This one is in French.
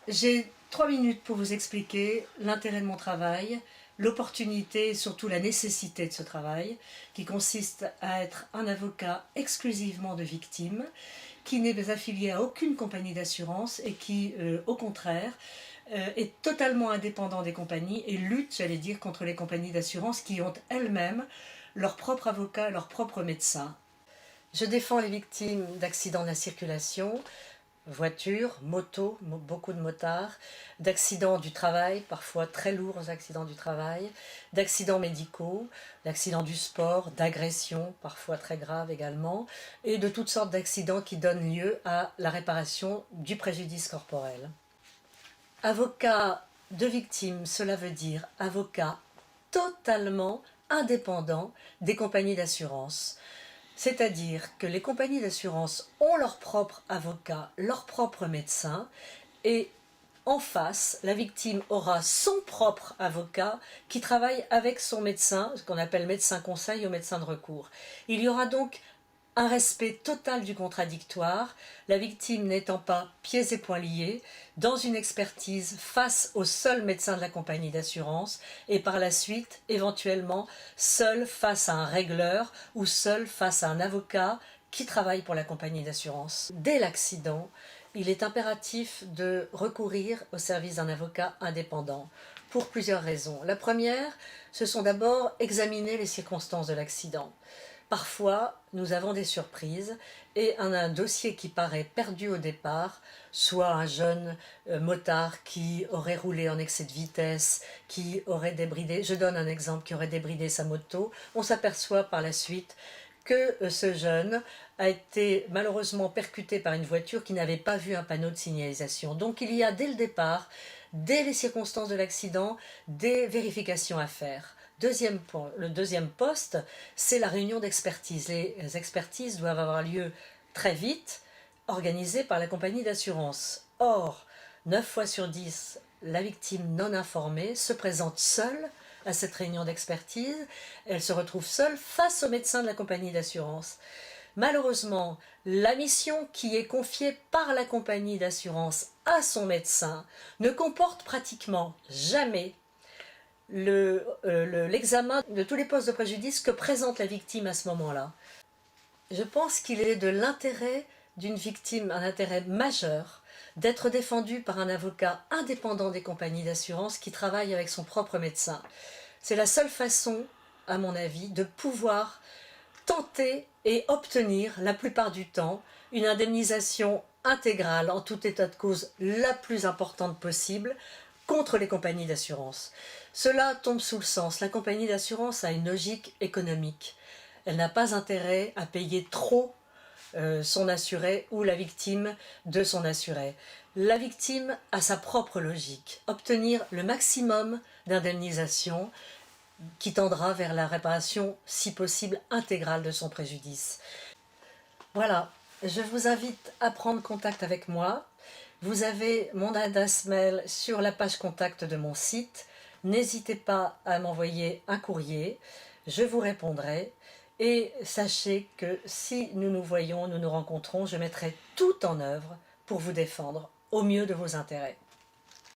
J'ai 3 minutes pour vous expliquer l'intérêt de mon travail, l'opportunité et surtout la nécessité de ce travail, qui consiste à être un avocat exclusivement de victimes, qui n'est affilié à aucune compagnie d'assurance et qui, au contraire, est totalement indépendant des compagnies et lutte, j'allais dire, contre les compagnies d'assurance qui ont elles-mêmes leur propre avocat, leur propre médecin. Je défends les victimes d'accidents de la circulation, voitures, motos, beaucoup de motards, d'accidents du travail, parfois très lourds accidents du travail, d'accidents médicaux, d'accidents du sport, d'agressions, parfois très graves également, et de toutes sortes d'accidents qui donnent lieu à la réparation du préjudice corporel. Avocat de victime, cela veut dire avocat totalement indépendant des compagnies d'assurance. C'est-à-dire que les compagnies d'assurance ont leur propre avocat, leur propre médecin, et en face, la victime aura son propre avocat qui travaille avec son médecin, ce qu'on appelle médecin conseil ou médecin de recours. Il y aura donc un respect total du contradictoire, la victime n'étant pas pieds et poings liés, dans une expertise face au seul médecin de la compagnie d'assurance et par la suite, éventuellement, seul face à un régleur ou seul face à un avocat qui travaille pour la compagnie d'assurance. Dès l'accident, il est impératif de recourir au service d'un avocat indépendant pour plusieurs raisons. La première, ce sont d'abord examiner les circonstances de l'accident. Parfois, nous avons des surprises et un dossier qui paraît perdu au départ, soit un jeune motard qui aurait roulé en excès de vitesse, qui aurait débridé, je donne un exemple, qui aurait débridé sa moto, on s'aperçoit par la suite que ce jeune a été malheureusement percuté par une voiture qui n'avait pas vu un panneau de signalisation. Donc il y a dès le départ, dès les circonstances de l'accident, des vérifications à faire. Le deuxième poste, c'est la réunion d'expertise. Les expertises doivent avoir lieu très vite, organisées par la compagnie d'assurance. Or, 9 fois sur 10, la victime non informée se présente seule à cette réunion d'expertise. Elle se retrouve seule face au médecin de la compagnie d'assurance. Malheureusement, la mission qui est confiée par la compagnie d'assurance à son médecin ne comporte pratiquement jamais l'examen de tous les postes de préjudice que présente la victime à ce moment-là. Je pense qu'il est de l'intérêt d'une victime, un intérêt majeur, d'être défendue par un avocat indépendant des compagnies d'assurance qui travaille avec son propre médecin. C'est la seule façon, à mon avis, de pouvoir tenter et obtenir, la plupart du temps, une indemnisation intégrale, en tout état de cause la plus importante possible, contre les compagnies d'assurance. Cela tombe sous le sens. La compagnie d'assurance a une logique économique. Elle n'a pas intérêt à payer trop son assuré ou la victime de son assuré. La victime a sa propre logique. Obtenir le maximum d'indemnisation qui tendra vers la réparation, si possible, intégrale de son préjudice. Voilà, je vous invite à prendre contact avec moi. Vous avez mon adresse mail sur la page contact de mon site. N'hésitez pas à m'envoyer un courrier, je vous répondrai. Et sachez que si nous nous voyons, nous nous rencontrons, je mettrai tout en œuvre pour vous défendre au mieux de vos intérêts.